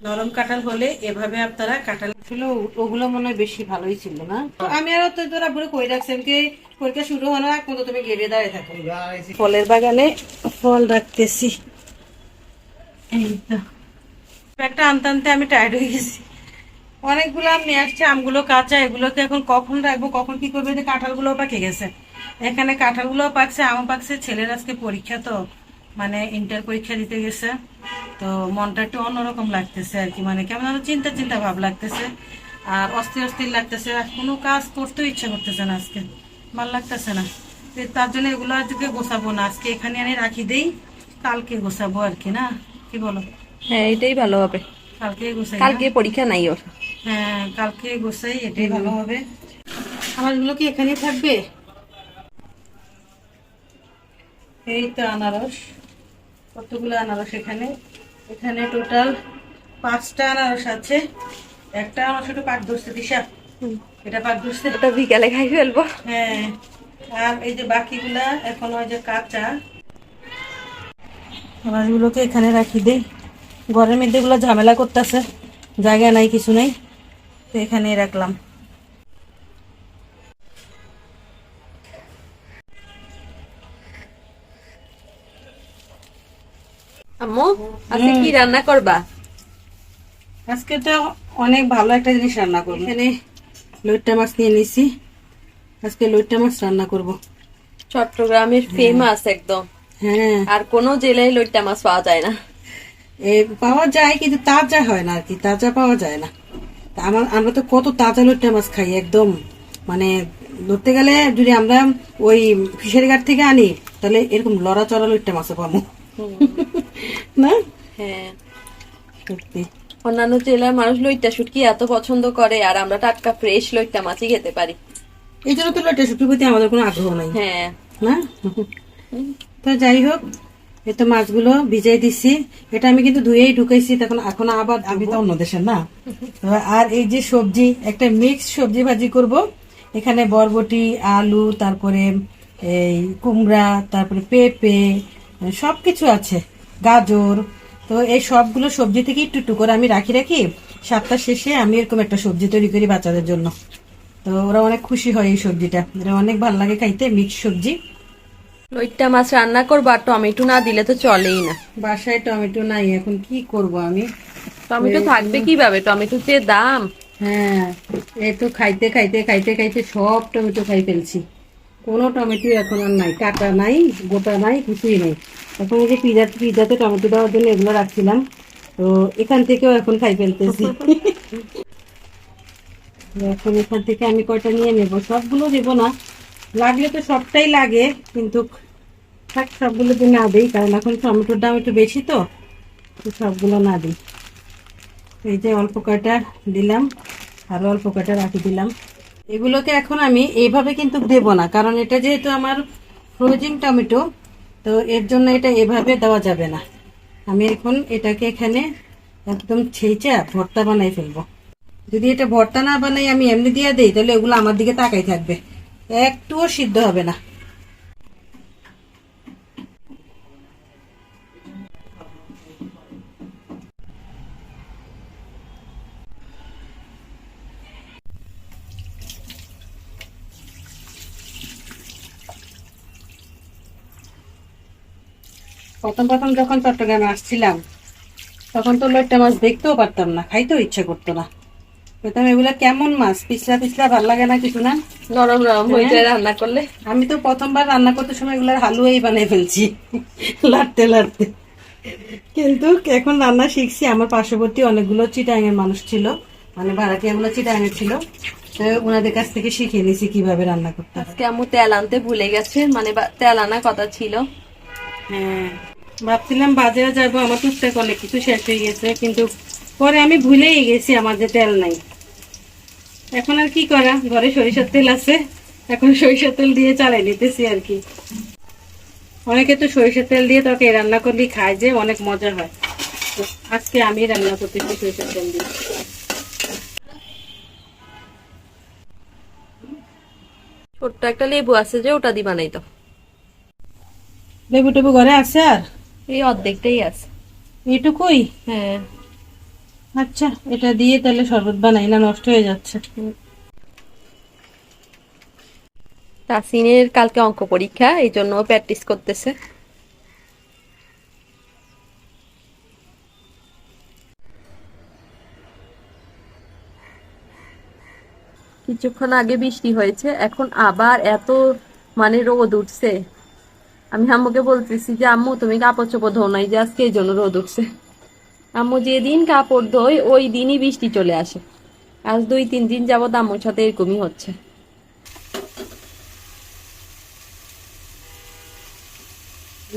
নরম কাঁঠাল হলে এভাবে আপনারা কাঁঠাল ছিল, ওগুলো মনে হয় বেশি ভালোই ছিল না। আমি আরো তো তোরা পুরো কই রাখছেন কি পরীক্ষা শুরু হওয়ার আগ পর্যন্ত তুমি গেড়ে দাঁড়িয়ে থাকো। ফলের বাগানে ফল রাখতেছি। এই তো একটা আনতে আনতে আমি টায়ার্ড হয়ে গেছি। অনেকগুলো আম নিয়ে আসছে, আমগুলো কাঁচা, এগুলোকে এখন কখন রাখবো কখন কি করবে, যে কাঁঠালগুলো পাকে গেছে। এখানে কাঁঠালগুলো পাকছে, আমও পাকছে। ছেলের আজকে পরীক্ষা, তো মানে ইন্টার পরীক্ষা দিতে গেছে, তো মনটা একটু অন্যরকম লাগতেছে আর কি, মানে কেমন যেন চিন্তা চিন্তা ভাব লাগতেছে আর অস্থির অস্থির লাগতেছে। আর কোনো কাজ করতেও ইচ্ছা করতেছে না আজকে, ভাল লাগতেছে না। তার জন্য এগুলো আজকে গোছাবো না, আজকে এখানে আনি রাখি দেই, কালকে গোছাবো আর কি, না কি বলো? হ্যাঁ, এটাই ভালো হবে। কালকে গোছাই না? কালকে পরীক্ষা নাই ওর। হ্যাঁ, কালকে গোছাই, এটাই ভালো হবে। আমার এগুলো কি এখানেই থাকবে? এই তো আনারস, কতগুলো আনারস এখানে। এখানে টোটাল 5টা আনারস আছে। একটা আনারস একটু পাক ধরছে দিশা, এটা পাক ধরছে। ওটা বিকালে খাই ফেলবো। হ্যাঁ, আর এই যে বাকিগুলা এখন ওই যে কাঁচা, আনারসগুলোকে এখানে রাখি দেই। ঘরের মধ্যে এগুলো ঝামেলা করতেছে, জায়গা নাই, কিছু নাই, তো এখানেই রাখলাম। আম্মু, আজকে কি রান্না করবা? আজকে তো অনেক ভালো একটা জিনিস রান্না করবো। এখানে লইট্টা মাছ নিয়ে নিছি, আজকে লইট্টা মাছ রান্না করব। চট্টগ্রামের ফেমাস একদম। হ্যাঁ, আর কোন জেলায় লইট্টা মাছ পাওয়া যায় না। পাওয়া যায় কিন্তু তাজা হয় না আর কি, তাজা পাওয়া যায় না। তা আমরা তো কত তাজা লইট্টা মাছ খাই একদম, মানে ধরতে গেলে যদি আমরা ওই ফিশারি ঘাট থেকে আনি তাহলে এরকম লড়া চড়া লইট্টা মাছও পাবো না। হ্যাঁ, সত্যি, অন্যান্য জেলার মানুষ লইট্টা শুটকি এত পছন্দ করে, আর আমরা টাটকা ফ্রেশ লইট্টা মাছই খেতে পারি। এই জন্য তো লইট্টা শুটকির প্রতি আমাদের কোনো আগ্রহ নাই, হ্যাঁ। না? তো যাই হোক, এই তো মাছগুলো ভিজাই দিছি। এটা আমি কিন্তু ধুয়েই ঢুকাইছি, তখন এখন আবার আমি তো অন্য দেশের না। আর এই যে সবজি, একটা মিক্স সবজি ভাজি করব। এখানে বরবটি, আলু, তারপরে এই কুমড়া, তারপরে পেঁপে, সবকিছু আছে, গাজর। তো এই সবগুলো সবজি থেকে একটু একটু করে আমি রাখি রাখি, সপ্তাহ শেষে আমি এরকম একটা সবজি তৈরি করি বাচ্চাদের জন্য। তো ওরা অনেক খুশি হয় এই সবজিটা, ওরা অনেক ভালো লাগে খাইতে, মিক্স সবজি। লইট্টা মাছ রান্না করবো, আর টমেটো না দিলে তো চলেই না। বাসায় টমেটো নাই, এখন কি করব আমি? টমেটো থাকবে কিভাবে, টমেটোর যে দাম। হ্যাঁ, এই তো খাইতে খাইতে খাইতে খাইতে সব টমেটো খাই ফেলছি, কোনো টমেটো এখন আর নাই, কাটা নাই, গোটা নাই, কিছুই নেই। এখন এই যে পিজাতে টমেটো দেওয়ার জন্য এগুলো রাখছিলাম, তো এখান থেকেও এখন খাই ফেলতেছি এখন এখান থেকে আমি কয়টা নিয়ে নেব, সবগুলো দেবো না, লাগলে তো সবটাই লাগে, কিন্তু থাক, সবগুলো তো না দিই, কারণ এখন টমেটোর দাম একটু বেশি, তো সবগুলো না দিই। এই যে অল্প কয়টা দিলাম, আরো অল্প কয়টা রাখি দিলাম। এগুলোকে এখন আমি এইভাবে কিন্তু দেব না, কারণ এটা যেহেতু আমার ফ্রোজিং টমেটো, তো এর জন্য এটা এভাবে দেওয়া যাবে না। আমি এখন এটাকে এখানে একদম ছেঁচা ভর্তা বানাই ফেলবো। যদি এটা ভর্তা না বানাই আমি এমনি দিয়ে দিই, তাহলে এগুলো আমার দিকে তাকাই থাকবে, একটুও সিদ্ধ হবে না। প্রথম প্রথম যখন চট্টগ্রামে আসছিলাম, তখন তো লইট্টা মাছ দেখতেও পারতাম না, খাইতেও ইচ্ছে করতো না। প্রথমে এগুলা কেমন মাছ, পিছলা পিছলা, ভাল লাগে না কিছু, না? নরম নরম হয়ে যায় রান্না করলে। আমি তো প্রথমবার রান্না করতে সময় এগুলার হালুয়াই বানিয়ে ফেলছি লাড়তে লাড়তে। কিন্তু এখন রান্না শিখছি, আমার পার্শ্ববর্তী অনেকগুলো চিটাঙের মানুষ ছিল, মানে ভাড়াটিয়াগুলো চিটাঙের ছিল, তো ওনাদের কাছ থেকে শিখে নিয়েছি কিভাবে রান্না করতে হয়। আজকে আম্মু তেল আনতে ভুলে গেছে, মানে তেল আনা কথা ছিল। হ্যাঁ, ভাবছিলাম বাজারে যাবো, আমার টুকটাক অনেক কিছু শেষ হয়ে গেছে, কিন্তু পরে আমি ভুলেই গেছি আমার যে তেল নাই। এখন আর কি করা, ঘরে সরিষার তেল আছে, এখন সরিষার তেল দিয়ে চালাই নিতেছি আর কি। অনেকে তো সরিষার তেল দিয়ে তরকারি রান্না করলে খায়, যে অনেক মজা হয়, তো আজকে আমি রান্না করতেছি সরিষার তেল দিয়ে। ছোট্ট একটা লেবু আছে যে, ওটা দিয়ে বানাই তো। লেবু টেবু ঘরে আছে আর এই অর্ধেকটাই আছে। এইটুকুই? হ্যাঁ। আচ্ছা, এটা দিয়ে তাহলে শরবত বানাই, না নষ্ট হয়ে যাচ্ছে। তাসিনের কালকে অঙ্ক পরীক্ষা, এই জন্য প্র্যাকটিস করতেছে। কিছুক্ষণ আগে বৃষ্টি হয়েছে, এখন আবার এত মানে রোদ উঠছে। আমি আম্মুকে বলতেছি যে আম্মু তুমি কাপড় চোপড় ধো নাই যে, আজকে এই জন্য রোদ উঠছে। আম্মু যেদিন কাপড় ধোয় ওই দিনই বৃষ্টি চলে আসে। আজ 2-3 দিন যাবত আম্মুর সাথে এরকমই হচ্ছে।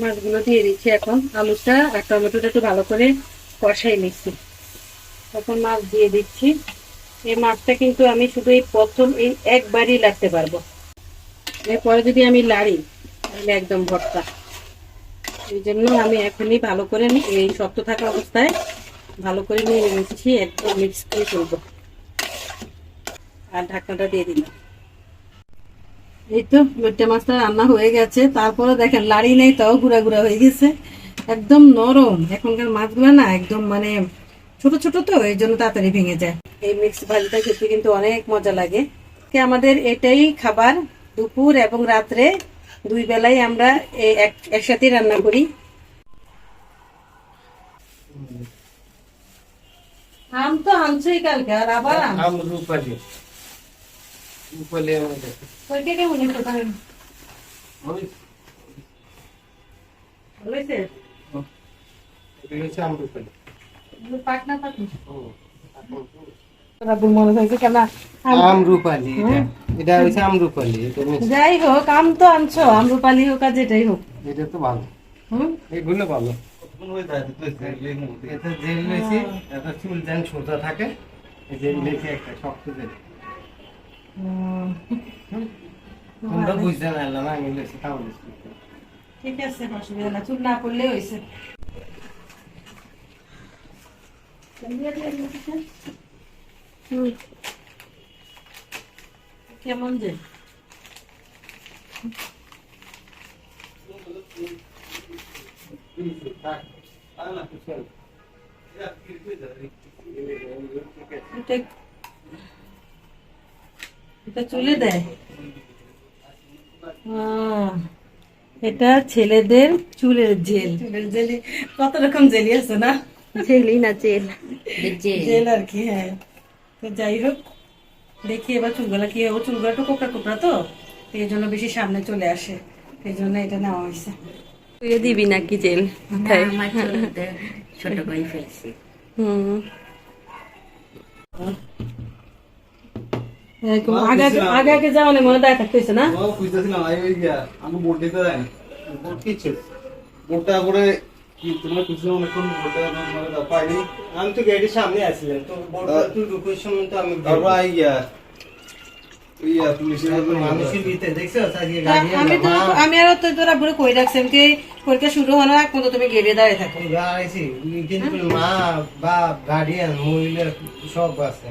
মাছগুলো দিয়ে দিচ্ছি এখন, আলুটা আর টমেটোটা একটু ভালো করে কষাই নিচ্ছি, এখন মাছ দিয়ে দিচ্ছি। এই মাছটা কিন্তু আমি শুধু এই প্রথম এই একবারই লাগতে পারবো, এরপরে যদি আমি লাড়ি তাহলে একদম ভর্তা। এই জন্য আমি এখনই ভালো করে এই শক্ত থাকা অবস্থায় ভালো করে নিয়ে নিচ্ছি, একদম মিক্স করে তুলবো। আর ঢাকনাটা দিয়ে দিলাম। এই তো লইট্টা মাছটা রান্না হয়ে গেছে, তারপরে দেখেন লাড়ি নেই, তাও গুঁড়া গুঁড়া হয়ে গেছে, একদম নরম। এখনকার মাছগুলো না একদম মানে ছোট ছোট, তো এই জন্য তাড়াতাড়ি ভেঙে যায়। এই মিক্স ভাজিটা খেতে কিন্তু অনেক মজা লাগে। আমাদের এটাই খাবার, দুপুর এবং রাত্রে 2 বেলাই আমরা একসাথে রান্না করি। আম তো আনছেই কালকে, আর আবার আম রূপালি রূপালি আমাদের কেমন কোথায় হয়েছে আম রূপালি পাক না পাক মনে হয়েছে কেন আম রূপালি এটা হচ্ছে আম রূপালি। যাই হোক, আম তো আনছো, আমরুপালি হোক আর যেটাই হোক, এটা তো ভালো, এগুলো ভালো। এটা জেল লইছি, এটা চুল যেন সোজা থাকে, জেল লইছি একটা শক্ত জেল। তোমরা বুঝতে না এলাম, আমি লইছি তাও লইছি। ঠিক আছে, অসুবিধা না, চুল না করলে হয়েছে। কেমন যে এটা চুলে দেয়। এটা ছেলেদের চুলের জেল। চুলের জেলি কত রকম জেলি আছে না, জেলি না জেল, জেল আর কি। হ্যাঁ, তো যাই হোক, দেখি এবার চুলগুলা কি হবে। চুলগুলা একটু কোকড়া কোকড়া, তো এই জন্য বেশি সামনে চলে আসে, এই জন্য এটা নেওয়া হয়েছে। তুই দিবি নাকি জেল? ছোট করে ফেলছি। আগে আগে যাওয়া মনে দায় থাকতেছে না। আমি বোর্ড দিতে যাই না, বোর্ড কিছু বোর্ডটা করে কি তোমরা কিছু অনেকক্ষণ বোর্ডটা পাইনি। আমি তো গেটের সামনে আসছিলাম, তো বোর্ডটা একটু ঢুকার সময় তো আমি আমি আর তোরা বুড়ো কই রাখছি, কি পরীক্ষা শুরু হওয়ার আগ পর্যন্ত তুমি গেড়ে দাঁড়িয়ে থাকো। কিন্তু মা বা গার্ডিয়ান মহিলা সব আছে।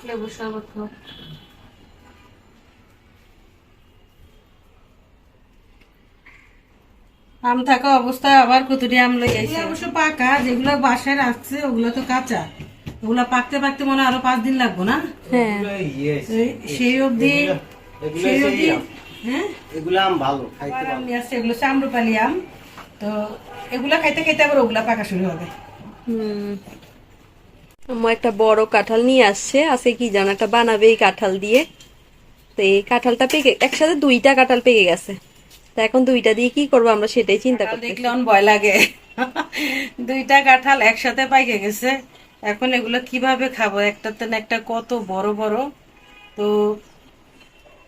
লেবু শরবত খাও। আম থাকা অবস্থায় আবার কতটি আম লই আইছে। অবশ্য পাকা, যেগুলো বাসায় রাখছে ওগুলো তো কাঁচা, ওগুলা পাকতে পাকতে মনে আরো 5 দিন লাগবো না। সেই অবধি হ্যাঁ, এগুলো আম ভালো খাইতে ভালো। এগুলো আমরুপালি আম, তো এগুলা খাইতে খাইতে আবার ওগুলা পাকা শুরু হবে। একটা বড় কাঁঠাল নিয়ে আসছে, আজকে কি জানো একটা বানাবে এই কাঁঠাল দিয়ে। তো এই কাঁঠালটা পেকে, একসাথে 2টা কাঁঠাল পেকে গেছে, তা এখন 2টা দিয়ে কি করবো আমরা সেটাই চিন্তা করতে। দেখলে অন ভয় লাগে, 2টা কাঁঠাল একসাথে পাইকে গেছে, এখন এগুলো কিভাবে খাবো? একটাতে না একটা কত বড় বড়, তো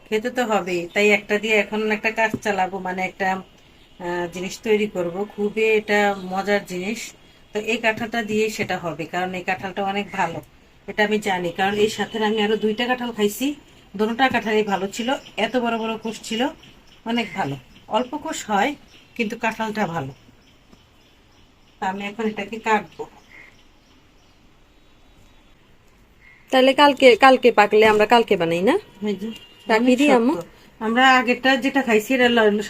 খেতে তো হবে, তাই একটা দিয়ে এখন একটা কাজ চালাবো, মানে একটা জিনিস তৈরি করব, খুবই এটা মজার জিনিস। তো এই কাঁঠালটা দিয়ে সেটা হবে, কারণ এই কাঁঠালটা অনেক ভালো, এটা আমি জানি, কারণ এর সাথে আমি আরো 2টা কাঁঠাল খাইছি, দুটোটা কাঁঠালই ভালো ছিল, এত বড় বড় কোষ ছিল, অনেক ভালো। অল্প কোষ হয় কিন্তু কাঁঠালটা ভালো। তা আমি এখন এটাকে কাটবো। তাহলে কালকে কালকে পাকলে আমরা কালকে বানাই না, রাখি দিই আম্মু। আমরা আগেরটা যেটা খাইছি এর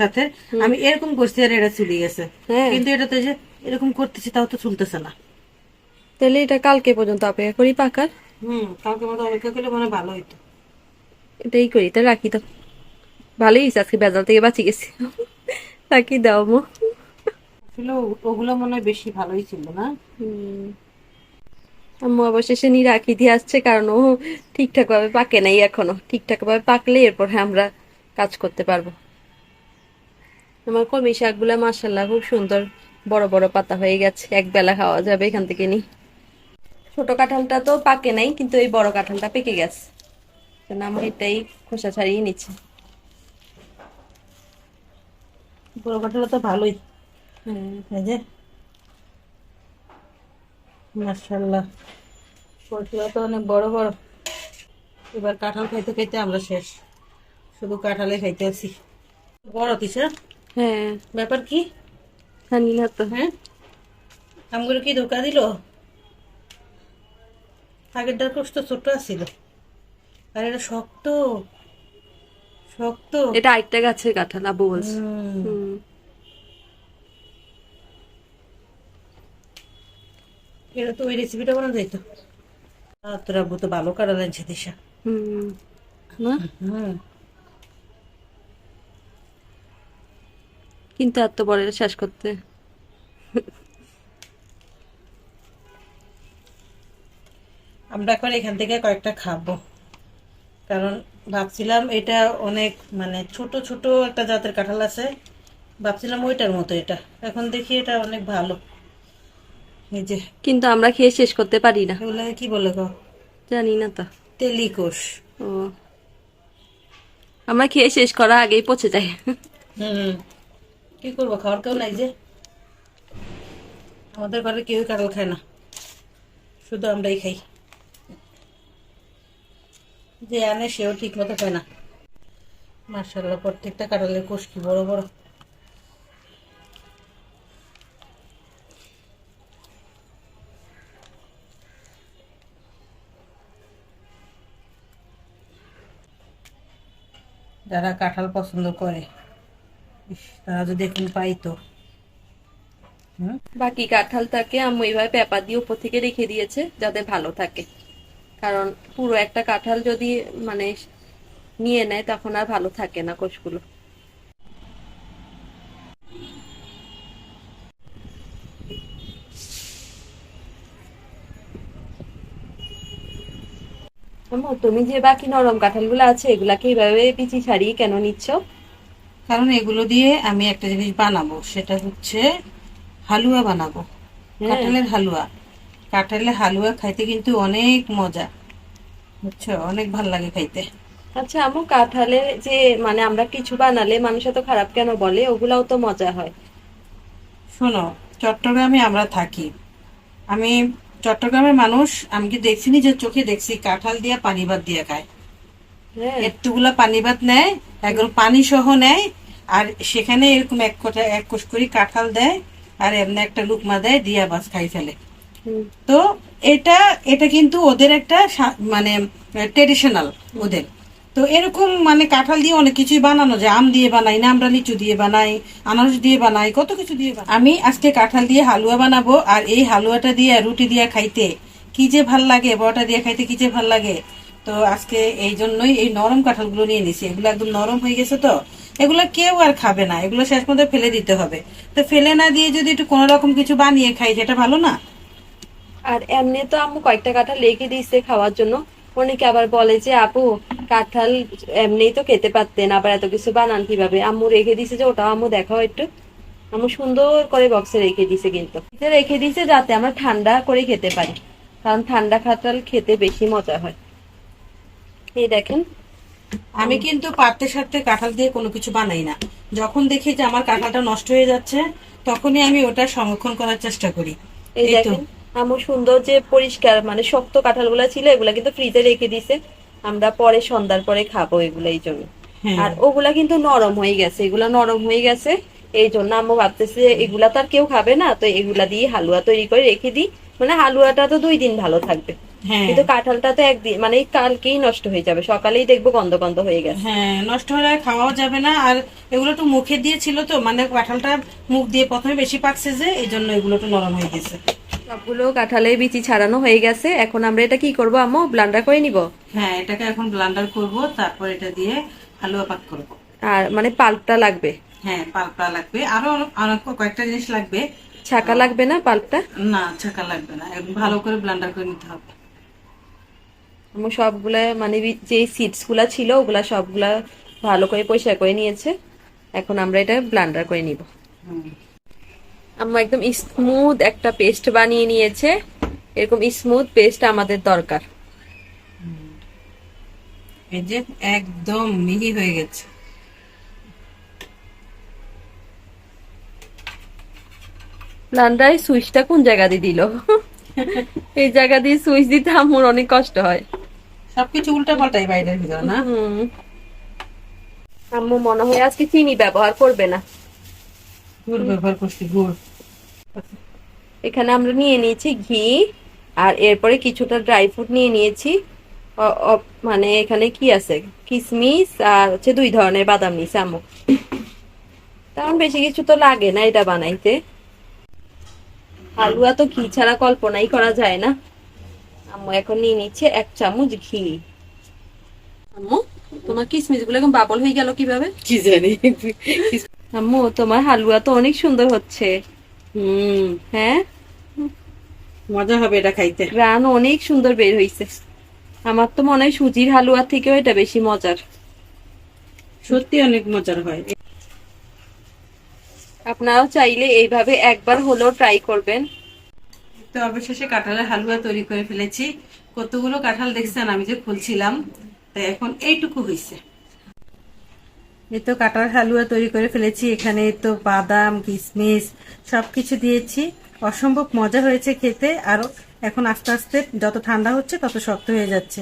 সাথে আমি এরকম করছি, আর এটা চলে গেছে, কিন্তু এটা তো যে এরকম করতেছি তাও তো চলতেছে না। তাহলে এটা কালকে পর্যন্ত অপেক্ষা করি পাকার। কালকে মতো অপেক্ষা করলে মনে হয় ভালো হইতো। এটাই করি, তাহলে রাখি তো। ভালোই হয়েছে, আজকে বেজাল থেকে বাঁচি গেছি। রাখি দাও মো। আসলে ওগুলো মনে হয় বেশি ভালোই ছিল না। আম্মু অবশেষে নিয়ে রাখি দিয়ে আসছে, কারণ ও ঠিকঠাক ভাবে পাকে নাই এখনো। ঠিকঠাক ভাবে পাকলে এরপর আমরা কাজ করতে পারবো। আমার কলমি শাকগুলা মাশাআল্লাহ খুব সুন্দর বড় বড় পাতা হয়ে গেছে, এক বেলা খাওয়া যাবে এখান থেকে নি। ছোট কাঁঠালটা তো পাকে নাই, কিন্তু এই বড় কাঁঠালটা পেকে গেছে, আমার এটাই খোসা ছাড়িয়ে নিচ্ছে। বড় কাঁঠাল তো ভালোই। এই যে মাশাআল্লাহ, কচুয়া তো অনেক বড় বড়। এবার কাঁঠাল খাইতে খাইতে আমরা শেষ, শুধু কাঁঠালে খাইতে আছি। বড় তিসা, হ্যাঁ ব্যাপার কি? জানি না তো। হ্যাঁ, আমগুলো কি ধোকা দিল? আগেরটার কষ্ট ছোট আছিল, আর এটা শক্ত শক্ত। এটা আরেকটা গাছের কাঁঠাল আব্বু বলছে। এটা তো ওই রেসিপিটা বানানো যাইতো। তোর আব্বু তো ভালো কাটা লাগছে দিশা। না কিন্তু এত বড় এটা শেষ করতে। আমরা এখন এখান থেকে কয়েকটা খাবো, কারণ ভাবছিলাম এটা অনেক মানে ছোট ছোট একটা জাতের কাঁঠাল আছে, ভাবছিলাম ওইটার মতো এটা, এখন দেখি এটা অনেক ভালো। এই যে কিন্তু আমরা খেয়ে শেষ করতে পারি না। এগুলা কি বলে গো? জানি না তো। তেলিকোষ। ও, আমরা খেয়ে শেষ করা আগেই পচে যায়। কি করবো, খাওয়ার কেউ নাই যে। আমাদের ঘরে কেউ কাঁঠাল খায় না, শুধু আমরাই খাই। যে আনে সেও ঠিক মতো খায় না। মাশাআল্লাহ, প্রত্যেকটা কাঁঠালের কোষ কি বড় বড়। যারা কাঁঠাল পছন্দ করে তারা যদি এখন পাইতো। বাকি কাঁঠালটাকে আম্মু এইভাবে পেপার দিয়ে উপর থেকে রেখে দিয়েছে যাতে ভালো থাকে, কারণ পুরো একটা কাঁঠাল যদি মানে নিয়ে নেয় তখন আর ভালো থাকে না কোষগুলো। আম্মু, তুমি যে বাকি নরম কাঁঠালগুলো আছে এগুলাকে এইভাবে বিচি ছাড়িয়ে কেন নিচ্ছ? কারণ এগুলো দিয়ে আমি একটা জিনিস বানাবো, সেটা হচ্ছে হালুয়া বানাবো। কাঁঠালের হালুয়া। কাঁঠালের হালুয়া খাইতে কিন্তু অনেক মজা, বুঝছো, অনেক ভাল লাগে খাইতে। আচ্ছা আম্মু, কাঁঠালের যে মানে আমরা কিছু বানালে মানুষ এত খারাপ কেন বলে? ওগুলাও তো মজা হয়। শোনো, চট্টগ্রামে আমরা থাকি, আমি চট্টগ্রামের মানুষ, আমি কি দেখছি নি যে চোখে দেখছি কাঁঠাল দিয়া পানি ভাত দিয়ে খায়। হ্যাঁ, এতগুলা পানি ভাত নেয়, একদম পানি সহ নেয়, আর সেখানে এরকম এক কোষ করে কাঁঠাল দেয়, আর এমনি একটা লুকমা দেয়, দিয়া বাস খাই ফেলে। তো এটা এটা কিন্তু ওদের একটা মানে ট্রেডিশনাল ওদের। তো এরকম মানে কাঁঠাল দিয়ে অনেক কিছুই বানানো যায়, আম দিয়ে বানাই না আমরা, লিচু দিয়ে বানাই, আনারস দিয়ে বানাই, কত কিছু দিয়ে বানাই। আমি আজকে কাঁঠাল দিয়ে হালুয়া বানাবো, আর এই হালুয়াটা দিয়ে রুটি দিয়ে খাইতে কি যে ভাল লাগে, বড়টা দিয়ে খাইতে কি যে ভাল লাগে। তো আজকে এই জন্যই এই নরম কাঁঠালগুলো নিয়ে নিছি, এগুলো একদম নরম হয়ে গেছে, তো এগুলো কেউ আর খাবে না, এগুলো শেষ মধ্যে ফেলে দিতে হবে। তো ফেলে না দিয়ে যদি একটু কোনো রকম কিছু বানিয়ে খাই, যেটা ভালো না। আর এমনি তো আম্মু কয়েকটা কাঁঠাল রেখে দিয়েছে খাওয়ার জন্য। অনেকে আবার বলে যে আপু কাঁঠাল এমনি তো খেতে পারতেন, আবার এত কিছু বানান কিভাবে? আম্মু রেখে দিয়েছে যে, ওটাও আম্মু দেখাও একটু। আম্মু সুন্দর করে বক্সে রেখে দিয়েছে, কিন্তু রেখে দিয়েছে যাতে আমরা ঠান্ডা করে খেতে পারি, কারণ ঠান্ডা কাঁঠাল খেতে বেশি মজা হয়। এই দেখেন, আমি কিন্তু পারতে সাথে কাঁঠাল দিয়ে কোনো কিছু বানাই না। যখন দেখি যে আমার কাঁঠালটা নষ্ট হয়ে যাচ্ছে, তখনই আমি ওটা সংরক্ষণ করার চেষ্টা করি। এই দেখেন আম্মু সুন্দর যে পরিষ্কার মানে শক্ত কাঁঠালগুলা ছিল, এগুলা কিন্তু ফ্রিজে রেখে দিছে, আমরা পরে সন্ধ্যার পরে খাবো এগুলা, এই জন্য। আর ওগুলা কিন্তু নরম হয়ে গেছে, এগুলা নরম হয়ে গেছে, এই জন্য আম্মু ভাবতেছে এগুলা তো আর কেউ খাবে না, তো এগুলা দিয়ে হালুয়া তৈরি করে রেখে দিই, মানে হালুয়াটা তো 2 দিন ভালো থাকবে। হ্যাঁ কিন্তু কাঁঠালটা তো একদিন মানে কালকেই নষ্ট হয়ে যাবে, সকালেই দেখবো গন্ধ গন্ধ হয়ে গেছে। হ্যাঁ, নষ্ট হলে আর খাওয়াও যাবে না। আর এগুলো একটু মুখে দিয়েছিল তো, মানে কাঁঠালটা মুখ দিয়ে প্রথমে বেশি পাকছে যে, এই জন্য এগুলো একটু নরম হয়ে গেছে। সবগুলো কাঁঠালের বিচি ছাড়ানো হয়ে গেছে, এখন আমরা এটা কি করবো আম্মু, ব্লান্ডার করে নিব? হ্যাঁ, এটাকে এখন ব্লান্ডার করব, তারপর এটা দিয়ে হালুয়া পাক করব। আর মানে পাল্পটা লাগবে? হ্যাঁ, পাল্পটা লাগবে, আরো অনেক কয়েকটা জিনিস লাগবে। ছাকা লাগবে না পাল্পটা? না, ছাকা লাগবে না, একদম ভালো করে ব্লান্ডার করে নিতে হবে। আম্মু সবগুলা মানে যে সিডস গুলা ছিল ওগুলা সবগুলা ভালো করে পরিষ্কার করে নিয়েছে, এখন আমরা এটা ব্লান্ডার করে নিব। হুম। আম্মু একদম স্মুথ একটা পেস্ট বানিয়ে নিয়েছে, এরকম স্মুথ পেস্ট আমাদের দরকার। এই যে একদম মিহি হয়ে গেছে। ব্লান্ডারের সুইচটা কোন জায়গা দিয়ে দিল? এই জায়গা দিয়ে সুইচ দিতে আম্মুর অনেক কষ্ট হয়। সবকিছু উল্টা পাল্টাই বাইরের ভিতরে না। হুম। আম্মু মনে হয় আজকে চিনি ব্যবহার করবে না। গুড় ব্যবহার করছি, গুড়। এখানে আমরা নিয়ে নিয়েছি ঘি, আর এরপরে কিছুটা ড্রাই ফ্রুট নিয়ে নিয়েছি। মানে এখানে কি আছে, কিশমিশ আর হচ্ছে 2 ধরনের বাদাম নিয়েছি আম্মু। তেমন বেশি কিছু তো লাগে না এটা বানাইতে। হালুয়া তো ঘি ছাড়া কল্পনাই করা যায় না। আম্মু এখন নিয়ে নিচ্ছে 1 চামচ ঘি। আম্মু তোমার কিশমিশ গুলো এখন বাবল হয়ে গেল কিভাবে? কি জানি। আম্মু তোমার হালুয়া তো অনেক সুন্দর হচ্ছে। হ্যাঁ, মজা হবে এটা খাইতে। গ্রান অনেক সুন্দর বের হইছে। আমার তো মনে হয় সুজির হালুয়া থেকেও এটা বেশি মজার। সত্যি অনেক মজার হয়। আপনারাও চাইলে এইভাবে একবার হলেও ট্রাই করবেন। তো অবশেষে কাঁঠালের হালুয়া তৈরি করে ফেলেছি। কতগুলো কাঁঠাল দেখছেন আমি যে খুলছিলাম, তাই এখন এইটুকু হয়েছে। এই তো কাঁঠাল হালুয়া তৈরি করে ফেলেছি। এখানে তো বাদাম, কিশমিশ সবকিছু দিয়েছি। অসম্ভব মজা হয়েছে খেতে। আরো এখন আস্তে আস্তে যত ঠান্ডা হচ্ছে তত শক্ত হয়ে যাচ্ছে।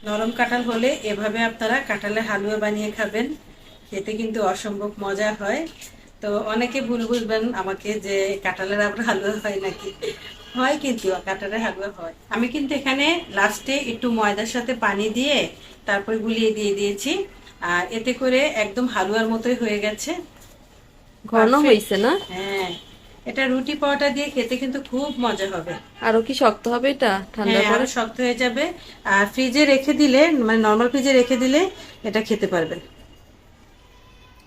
নরম কাঁঠাল হলে এভাবে আপনারা কাঁঠালের হালুয়া বানিয়ে খাবেন, খেতে কিন্তু অসম্ভব মজা হয়। তো অনেকে ভুল বুঝবেন আমাকে যে কাঁঠালের আবার হালুয়া হয় নাকি। হয়, কিন্তু কাঁঠালের হালুয়া হয়। আমি কিন্তু এখানে লাস্টে একটু ময়দার সাথে পানি দিয়ে তারপরে গুলিয়ে দিয়ে দিয়েছি, আর এতে করে একদম হালুয়ার মতোই হয়ে গেছে। ঘন হয়েছে না? হ্যাঁ, এটা রুটি পরোটা দিয়ে খেতে কিন্তু খুব মজা হবে। আরো কি শক্ত হবে এটা ঠান্ডা হ্যাঁ, পরে? আরো শক্ত হয়ে যাবে। আর ফ্রিজে রেখে দিলে, মানে নর্মাল ফ্রিজে রেখে দিলে এটা খেতে পারবেন,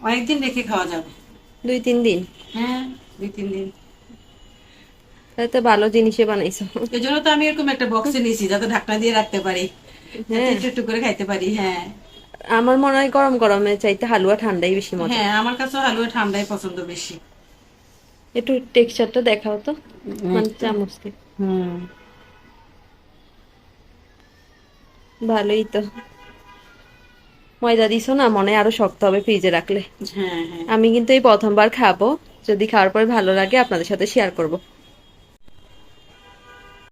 অনেকদিন রেখে খাওয়া যাবে। 2-3 দিন? হ্যাঁ, 2-3 দিন। তাহলে তো ভালো জিনিসে বানাইছো। এই জন্য তো আমি এরকম একটা বক্সে নিয়েছি, যাতে ঢাকনা দিয়ে রাখতে পারি, যাতে হ্যাঁ, একটু একটু করে খাইতে পারি। হ্যাঁ আমার মনে হয় গরম গরমে চাইতে হালুয়া ঠান্ডাই বেশি মজা। হ্যাঁ, আমার কাছেও হালুয়া ঠান্ডাই পছন্দ বেশি। একটু টেক্সচারটা দেখাও তো, মানে চামচ দিয়ে। ভালোই তো। ময়দা দিছো না, মনে হয় আরো শক্ত হবে ফ্রিজে রাখলে। হ্যাঁ হ্যাঁ। আমি কিন্তু এই প্রথমবার খাবো, যদি খাওয়ার পরে ভালো লাগে আপনাদের সাথে শেয়ার করব।